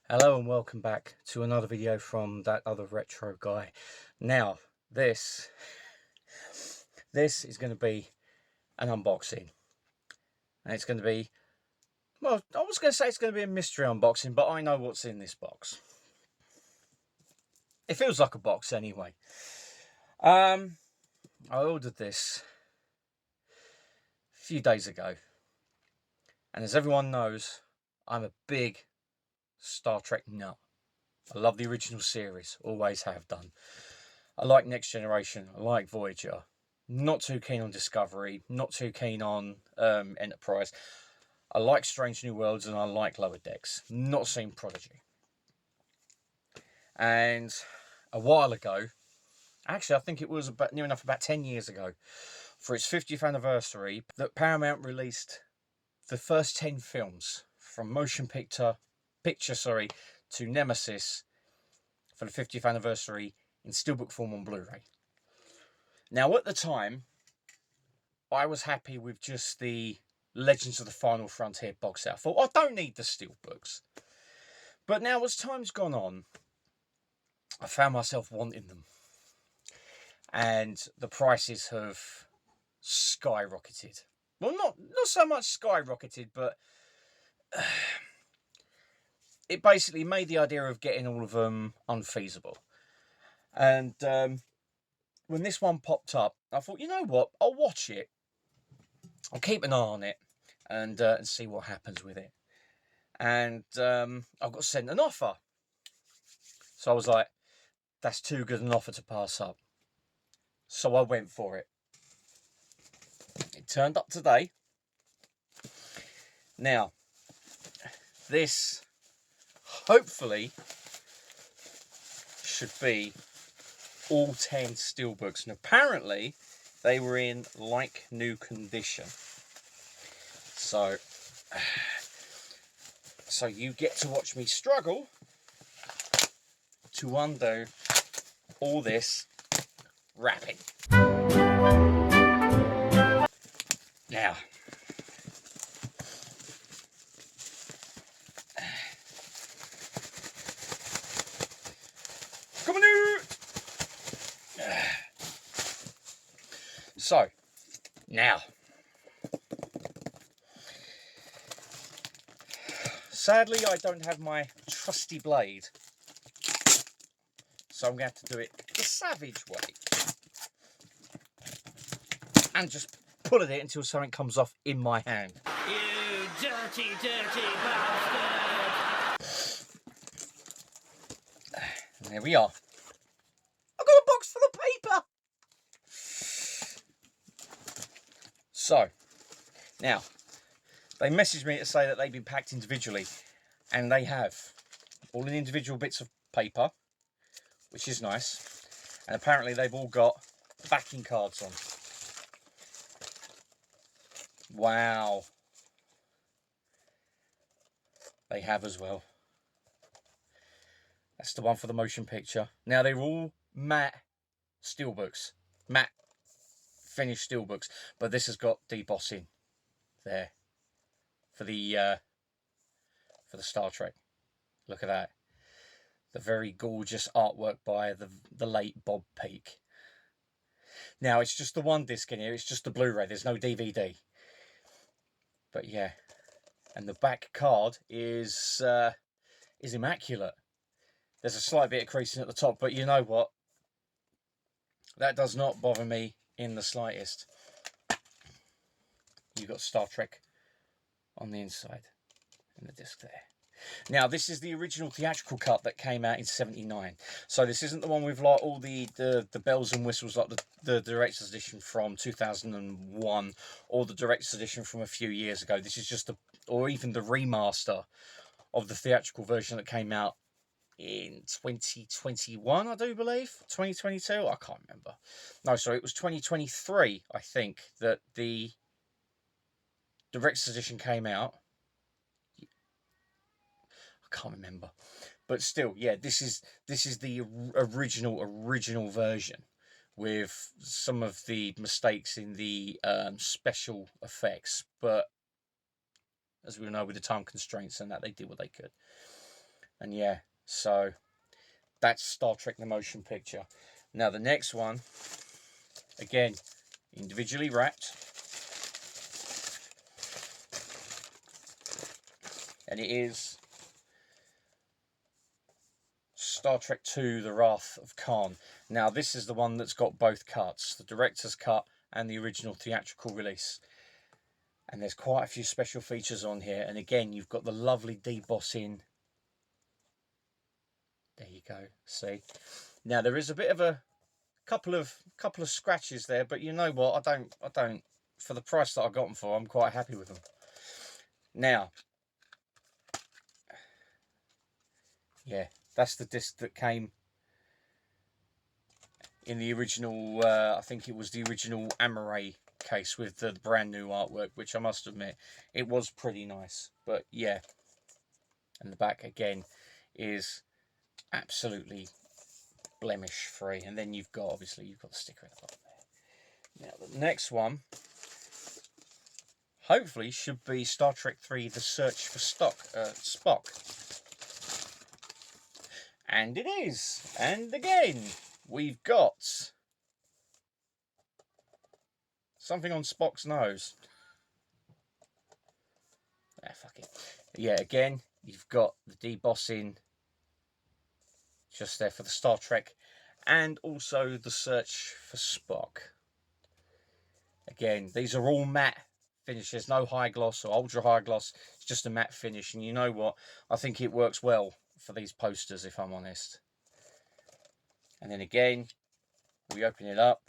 Hello and welcome back to another video from that other retro guy. Now, this is going to be an unboxing. And it's going to be, well, I was going to say it's going to be a mystery unboxing, but I know what's in this box. It feels like a box anyway. I ordered this a few days ago. And as everyone knows, I'm a big Star Trek nut. I love the original series, always have done. I like Next Generation, I like Voyager. Not too keen on Discovery, not too keen on Enterprise. I like Strange New Worlds and I like Lower Decks. Not seen Prodigy. And a while ago, actually I think it was about near enough about 10 years ago, for its 50th anniversary, that Paramount released the first 10 films from motion picture to Nemesis for the 50th anniversary in steelbook form on Blu-ray. Now at the time, I was happy with just the Legends of the Final Frontier box set. I thought, I don't need the steelbooks. But now as time's gone on, I found myself wanting them. And the prices have skyrocketed. Well, not so much skyrocketed, but it basically made the idea of getting all of them unfeasible. And when this one popped up, I thought, you know what? I'll watch it. I'll keep an eye on it and see what happens with it. And I got sent an offer. So I was like, that's too good an offer to pass up. So I went for it. It turned up today. Now, this hopefully should be all 10 steelbooks. And apparently they were in like new condition. So you get to watch me struggle to undo all this wrapping. Now, come on out. So, now, sadly I don't have my trusty blade, so I'm going to have to do it the savage way and just pull at it until something comes off in my hand. You dirty, dirty bastard! And there we are. I've got a box full of paper! So, now, they messaged me to say that they've been packed individually, and they have. All in individual bits of paper, which is nice. And apparently they've all got backing cards on. Wow. They have as well. That's the one for the motion picture. Now they're all matte steelbooks. Matte finished steelbooks. But this has got debossing there. For the Star Trek. Look at that. The very gorgeous artwork by the late Bob Peake. Now it's just the one disc in here. It's just the Blu-ray. There's no DVD. But yeah, and the back card is immaculate. There's a slight bit of creasing at the top, but you know what? That does not bother me in the slightest. You've got Star Trek on the inside and the disc there. Now, this is the original theatrical cut that came out in '79. So this isn't the one with like all the bells and whistles like the director's edition from 2001 or the director's edition from a few years ago. This is just or even the remaster of the theatrical version that came out in 2021, I do believe. 2022? I can't remember. No, sorry, it was 2023, I think, that the director's edition came out. I can't remember, but still, yeah, this is the original version with some of the mistakes in the special effects, but as we know, with the time constraints and that, they did what they could. And yeah, so that's Star Trek the Motion Picture. Now the next one, again, individually wrapped. And it is Star Trek II, The Wrath of Khan. Now this is the one that's got both cuts, the director's cut and the original theatrical release. And there's quite a few special features on here. And again, you've got the lovely debossing. There you go, see. Now there is a bit of a couple of scratches there, but you know what? I don't. For the price that I got them for, I'm quite happy with them. Now, yeah, that's the disc that came in the original. I think it was the original Amaray case with the brand new artwork, which I must admit it was pretty nice. But yeah, and the back again is absolutely blemish free, and then you've got obviously you've got the sticker in the bottom there. Now the next one hopefully should be Star Trek 3 The Search for Spock. And it is. And again, we've got something on Spock's nose. Ah, fuck it. Yeah, again, you've got the debossing just there for the Star Trek and also The Search for Spock. Again, these are all matte finishes, no high gloss or ultra high gloss. It's just a matte finish, and you know what? I think it works well for these posters, if I'm honest. And then again, we open it up.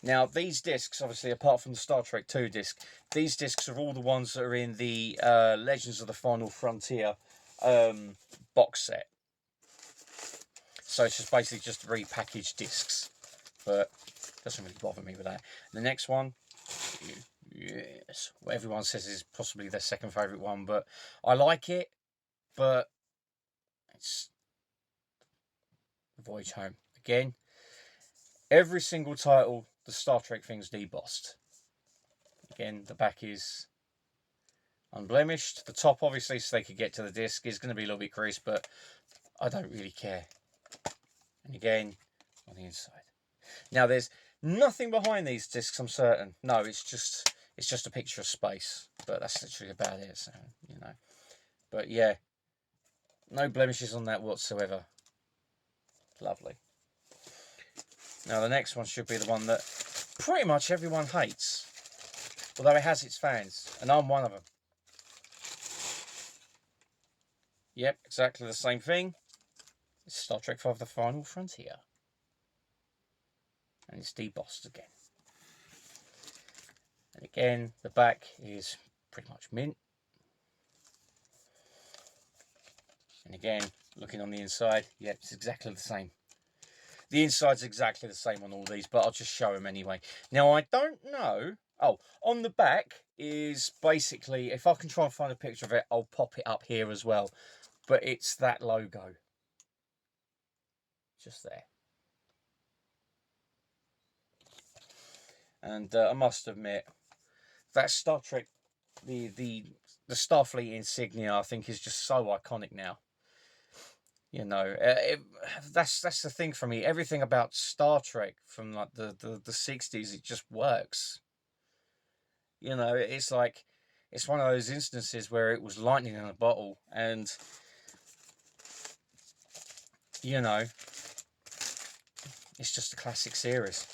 Now, these discs, obviously, apart from the Star Trek 2 disc, these discs are all the ones that are in the Legends of the Final Frontier box set. So it's just basically just repackaged discs, but it doesn't really bother me with that. The next one, yes, what everyone says is possibly their second favourite one, but I like it, but it's Voyage Home. Again, every single title, the Star Trek thing's debossed. Again, the back is unblemished. The top, obviously, so they could get to the disc, is going to be a little bit creased, but I don't really care. And again, on the inside. Now, there's nothing behind these discs, I'm certain. No, it's just a picture of space, but that's literally about it. So, you know, but yeah, no blemishes on that whatsoever. Lovely. Now, the next one should be the one that pretty much everyone hates, although it has its fans, and I'm one of them. Yep, exactly the same thing. It's Star Trek V The Final Frontier. And it's debossed again. And again, the back is pretty much mint. And again, looking on the inside, yep, it's exactly the same. The inside's exactly the same on all these, but I'll just show them anyway. Now, I don't know. Oh, on the back is basically, if I can try and find a picture of it, I'll pop it up here as well. But it's that logo. Just there. And I must admit, that Star Trek, the Starfleet insignia, I think is just so iconic now. You know, that's the thing for me. Everything about Star Trek from like the 60s, it just works. You know, it's like, it's one of those instances where it was lightning in a bottle, and you know, it's just a classic series.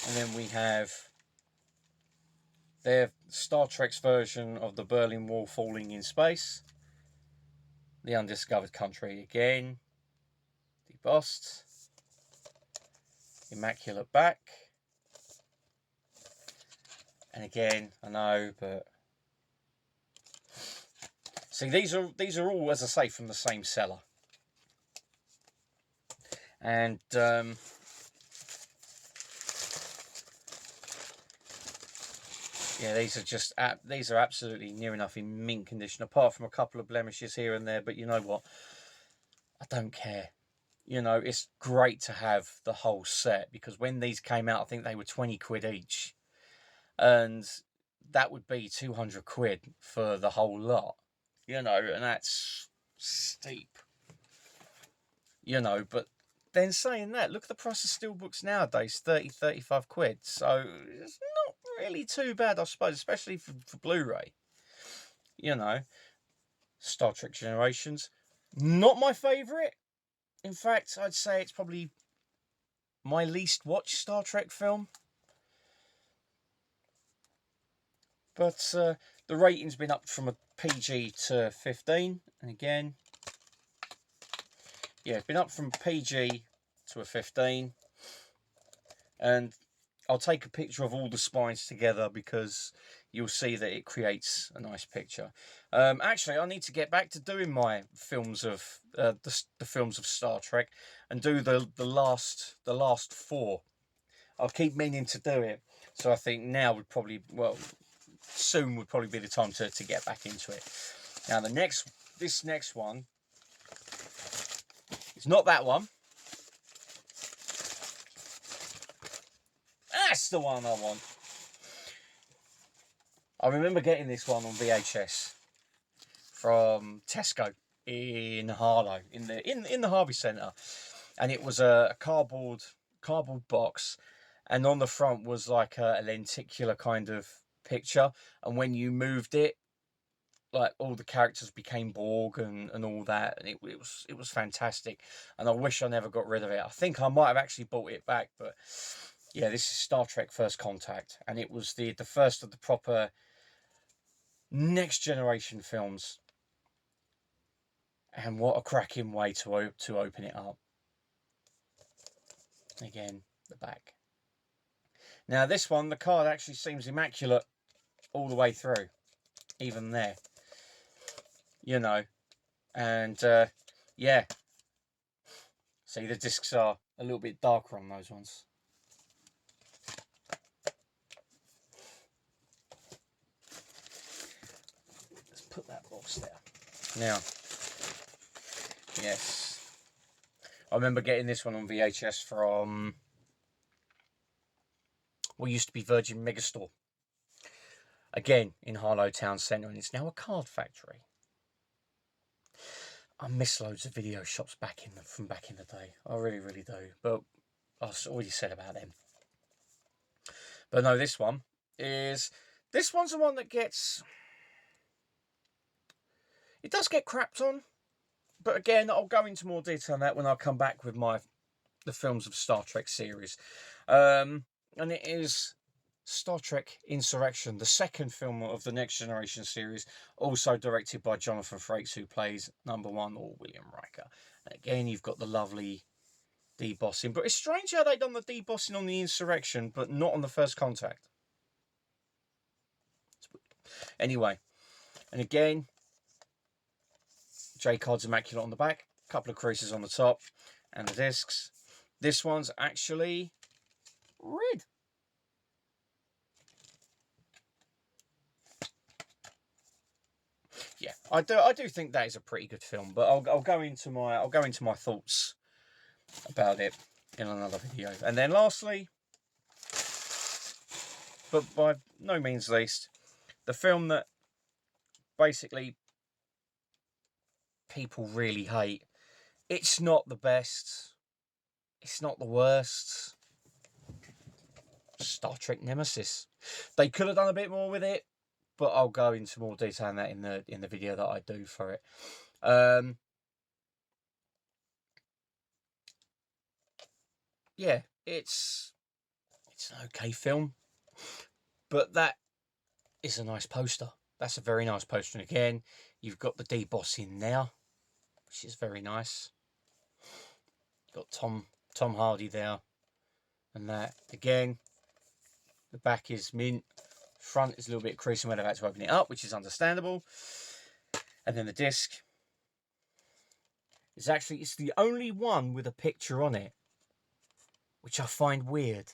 And then we have their Star Trek's version of the Berlin Wall falling in space. The Undiscovered Country again. Debossed. Immaculate back. And again, I know, but see, these are all, as I say, from the same seller. And yeah, these are absolutely near enough in mint condition, apart from a couple of blemishes here and there. But you know what? I don't care. You know, it's great to have the whole set, because when these came out, I think they were 20 quid each. And that would be 200 quid for the whole lot, you know, and that's steep, you know. But then saying that, look at the price of steelbooks nowadays, 30, 35 quid. So it's not really too bad, I suppose, especially for Blu-ray, you know. Star Trek Generations, not my favourite. In fact, I'd say it's probably my least watched Star Trek film. But the rating's been up from a PG to 15. And again, yeah, it's been up from PG to a 15. And I'll take a picture of all the spines together because you'll see that it creates a nice picture. Actually, I need to get back to doing my films of the films of Star Trek and do the last four. I'll keep meaning to do it, so I think now would probably, well, soon would probably be the time to get back into it. Now this next one, it's not that one. That's the one I want. I remember getting this one on VHS from Tesco in Harlow, in the Harvey Centre, and it was a cardboard box, and on the front was like a lenticular kind of picture, and when you moved it, like all the characters became Borg and all that, and it was fantastic, and I wish I never got rid of it. I think I might have actually bought it back, but yeah, this is Star Trek First Contact, and it was the first of the proper Next Generation films, and what a cracking way to open it up. Again, the back. Now this one, the card actually seems immaculate all the way through, even there, you know, and yeah, see, the discs are a little bit darker on those ones. Let's put that box there. Now, yes, I remember getting this one on VHS from what used to be Virgin Megastore, again in Harlow Town Centre, and it's now a card factory. I miss loads of video shops from back in the day. I really, really do. But I've already said about them. But no, this one's the one that gets, it does get crapped on. But again, I'll go into more detail on that when I come back with the films of Star Trek series. And it is Star Trek Insurrection, the second film of the Next Generation series, also directed by Jonathan Frakes, who plays number 1, or William Riker. And again, you've got the lovely debossing, but it's strange how they've done the debossing on the Insurrection, but not on the First Contact. Anyway, and again, J-card's immaculate on the back, a couple of creases on the top, and the discs. This one's actually red. Yeah, I do think that is a pretty good film, but I'll go into my thoughts about it in another video. And then lastly, but by no means least, the film that basically people really hate. It's not the best, it's not the worst. Star Trek Nemesis. They could have done a bit more with it, but I'll go into more detail on that in the video that I do for it. Yeah, it's an okay film, but that is a nice poster. That's a very nice poster. And again, you've got the debossing there, which is very nice. You've got Tom Hardy there, and that again. The back is mint. Front is a little bit creasing when I've had to open it up, which is understandable. And then the disc is actually, it's the only one with a picture on it, which I find weird.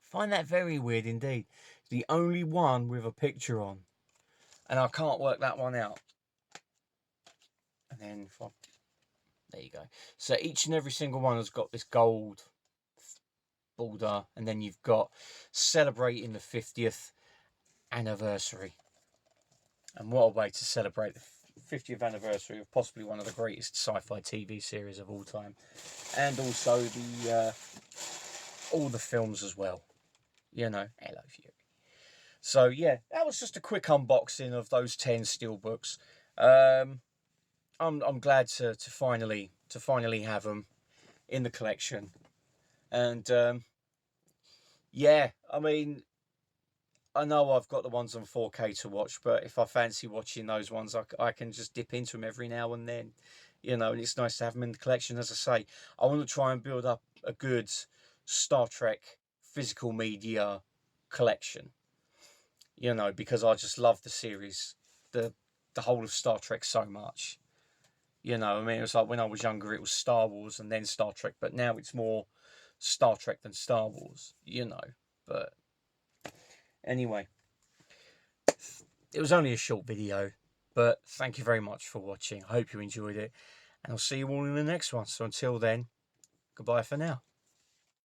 I find that very weird indeed. The only one with a picture on, and I can't work that one out. And then there you go. So each and every single one has got this gold border, and then you've got celebrating the 50th anniversary. And what a way to celebrate the 50th anniversary of possibly one of the greatest sci-fi TV series of all time. And also the all the films as well. You know, hello Fury. So yeah, that was just a quick unboxing of those 10 steelbooks. I'm glad to finally have them in the collection. And yeah, I mean, I know I've got the ones on 4K to watch, but if I fancy watching those ones, I can just dip into them every now and then, you know, and it's nice to have them in the collection. As I say, I want to try and build up a good Star Trek physical media collection, you know, because I just love the series, the whole of Star Trek so much. You know, I mean, it was like when I was younger, it was Star Wars and then Star Trek, but now it's more Star Trek than Star Wars, you know. But anyway, it was only a short video, but thank you very much for watching. I hope you enjoyed it, and I'll see you all in the next one. So until then, goodbye for now.